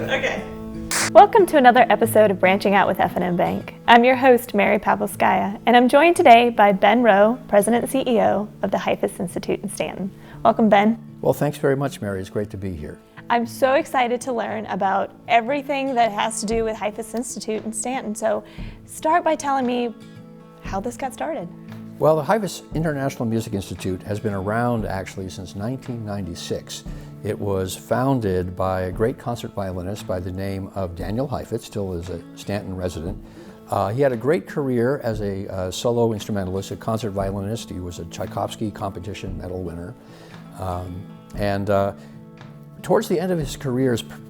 Okay. Welcome to another episode of Branching Out with F&M Bank. I'm your host, Mary Pavlovskaya, and I'm joined today by Ben Rowe, President CEO of the Heifetz Institute in Staunton. Welcome, Ben. Well, thanks very much, Mary. It's great to be here. I'm so excited to learn about everything that has to do with Heifetz Institute in Staunton. So start by telling me how this got started. Well, the Heifetz International Music Institute has been around actually since 1996. It was founded by a great concert violinist by the name of Daniel Heifetz, still is a Staunton resident. He had a great career as a solo instrumentalist, a concert violinist. He was a Tchaikovsky competition medal winner. Towards the end of his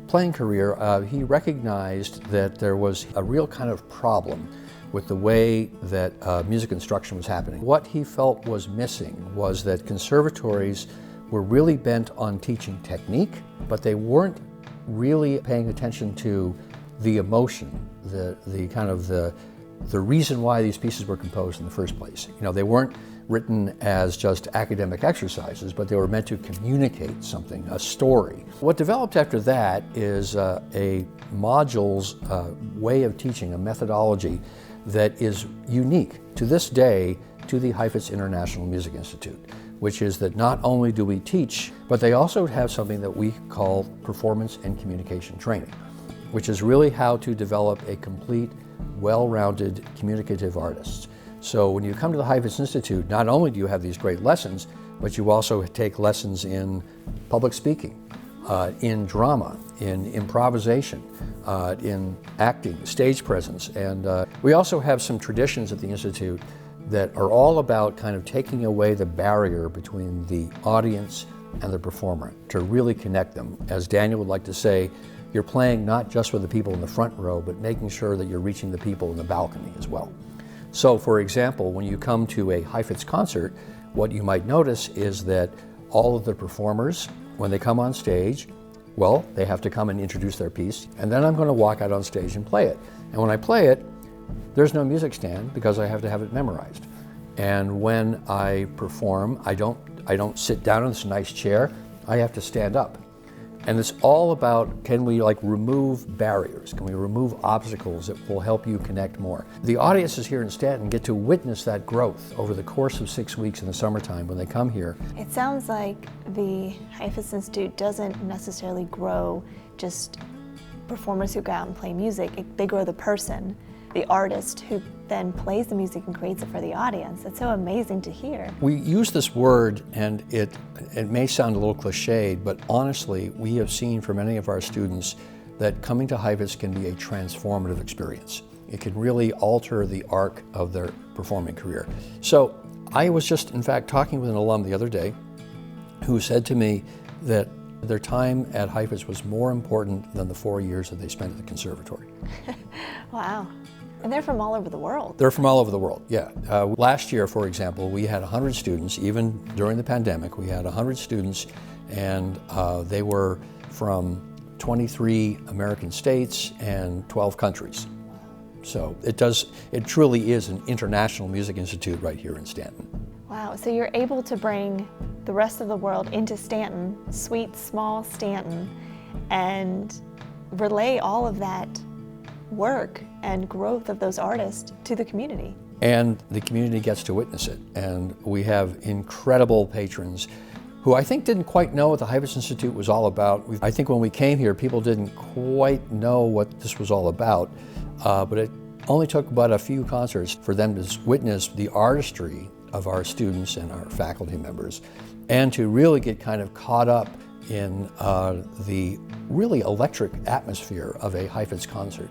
playing career, he recognized that there was a real kind of problem with the way that music instruction was happening. What he felt was missing was that conservatories were really bent on teaching technique, but they weren't really paying attention to the emotion, the reason why these pieces were composed in the first place. You know, they weren't written as just academic exercises, but they were meant to communicate something, a story. What developed after that is a modules way of teaching, a methodology that is unique to this day to the Heifetz International Music Institute, which is that not only do we teach, but they also have something that we call performance and communication training, which is really how to develop a complete, well-rounded communicative artist. So when you come to the Heifetz Institute, not only do you have these great lessons, but you also take lessons in public speaking, in drama, in improvisation, in acting, stage presence. And we also have some traditions at the Institute that are all about kind of taking away the barrier between the audience and the performer to really connect them. As Daniel would like to say, you're playing not just with the people in the front row, but making sure that you're reaching the people in the balcony as well. So for example, when you come to a Heifetz concert, what you might notice is that all of the performers, when they come on stage, well, they have to come and introduce their piece, and then I'm going to walk out on stage and play it. And when I play it, there's no music stand because I have to have it memorized. And when I perform, I don't sit down in this nice chair, I have to stand up. And it's all about, can we remove barriers? Can we remove obstacles that will help you connect more? The audiences here in Staunton get to witness that growth over the course of 6 weeks in the summertime when they come here. It sounds like the Heifetz Institute doesn't necessarily grow just performers who go out and play music. They grow the person, the artist who then plays the music and creates it for the audience. It's so amazing to hear. We use this word, and it may sound a little cliched, but honestly, we have seen for many of our students that coming to Heifetz can be a transformative experience. It can really alter the arc of their performing career. So I was just, in fact, talking with an alum the other day who said to me that their time at Heifetz was more important than the 4 years that they spent at the conservatory. Wow. And they're from all over the world. They're from all over the world, yeah. Last year, for example, we had 100 students. Even during the pandemic, we had 100 students, and they were from 23 American states and 12 countries. So it truly is an international music institute right here in Staunton. Wow, so you're able to bring the rest of the world into Staunton, sweet, small Staunton, and relay all of that work and growth of those artists to the community. And the community gets to witness it. And we have incredible patrons who I think didn't quite know what the Heifetz Institute was all about. I think when we came here, people didn't quite know what this was all about, but it only took about a few concerts for them to witness the artistry of our students and our faculty members, and to really get kind of caught up in the really electric atmosphere of a Heifetz concert.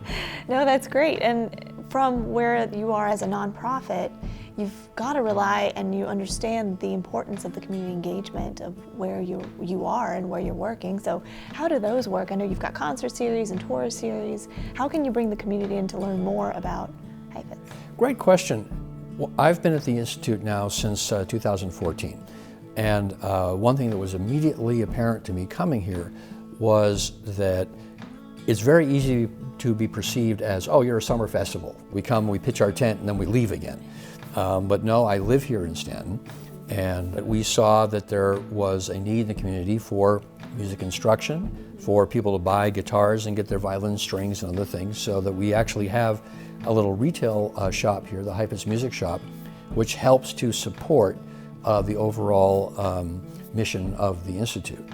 No, that's great. And from where you are as a nonprofit, you've got to rely and you understand the importance of the community engagement of where you are and where you're working. So how do those work? I know you've got concert series and tour series. How can you bring the community in to learn more about Heifetz? Great question. Well, I've been at the Institute now since 2014. And one thing that was immediately apparent to me coming here was that it's very easy to be perceived as, oh, you're a summer festival. We come, we pitch our tent, and then we leave again. But no, I live here in Staunton, and we saw that there was a need in the community for music instruction, for people to buy guitars and get their violin strings and other things, so that we actually have a little retail shop here, the Heifetz Music Shop, which helps to support the overall mission of the Institute.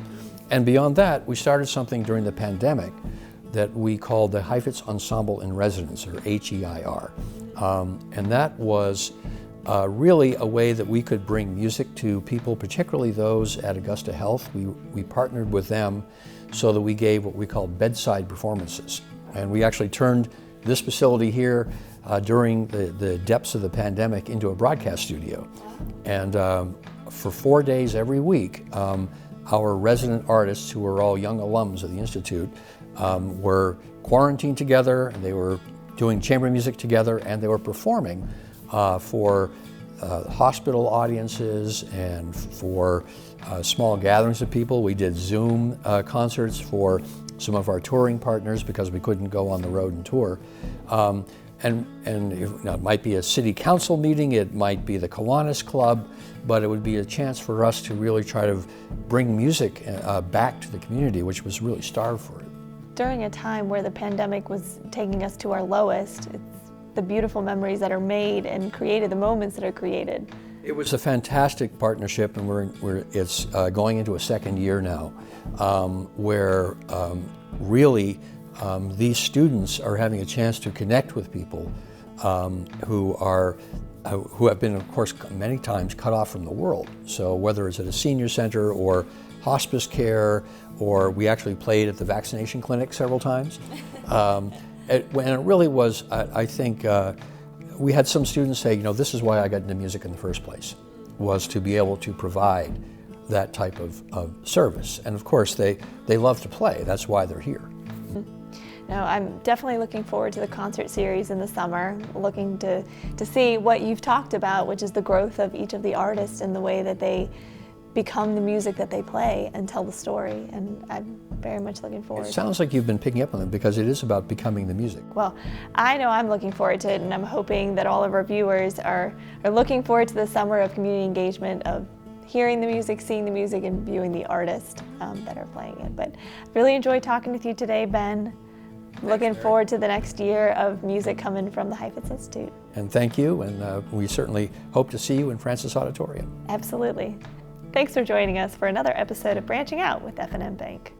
And beyond that, we started something during the pandemic that we called the Heifetz Ensemble in Residence, or HEIR. And that was really a way that we could bring music to people, particularly those at Augusta Health. We partnered with them so that we gave what we called bedside performances. And we actually turned this facility here during the depths of the pandemic into a broadcast studio. And for 4 days every week, our resident artists, who were all young alums of the Institute, were quarantined together, and they were doing chamber music together, and they were performing for hospital audiences and for small gatherings of people. We did Zoom concerts for some of our touring partners because we couldn't go on the road and tour. And it might be a city council meeting, it might be the Kiwanis Club, but it would be a chance for us to really try to bring music back to the community, which was really starved for it. During a time where the pandemic was taking us to our lowest, it's the beautiful memories that are made and created, the moments that are created. It was a fantastic partnership, and it's going into a second year now, where really these students are having a chance to connect with people who have been, of course, many times cut off from the world. So whether it's at a senior center or hospice care, or we actually played at the vaccination clinic several times. And it really was, I think, we had some students say, this is why I got into music in the first place, was to be able to provide that type of service. And of course, they love to play. That's why they're here. No, I'm definitely looking forward to the concert series in the summer, looking to see what you've talked about, which is the growth of each of the artists and the way that they become the music that they play and tell the story. And I'm very much looking forward. It sounds like you've been picking up on it, because it is about becoming the music. Well, I know I'm looking forward to it, and I'm hoping that all of our viewers are looking forward to the summer of community engagement, of hearing the music, seeing the music, and viewing the artists that are playing it. But really enjoyed talking with you today, Ben. Looking forward to the next year of music coming from the Heifetz Institute. And thank you, and we certainly hope to see you in Francis Auditorium. Absolutely. Thanks for joining us for another episode of Branching Out with F&M Bank.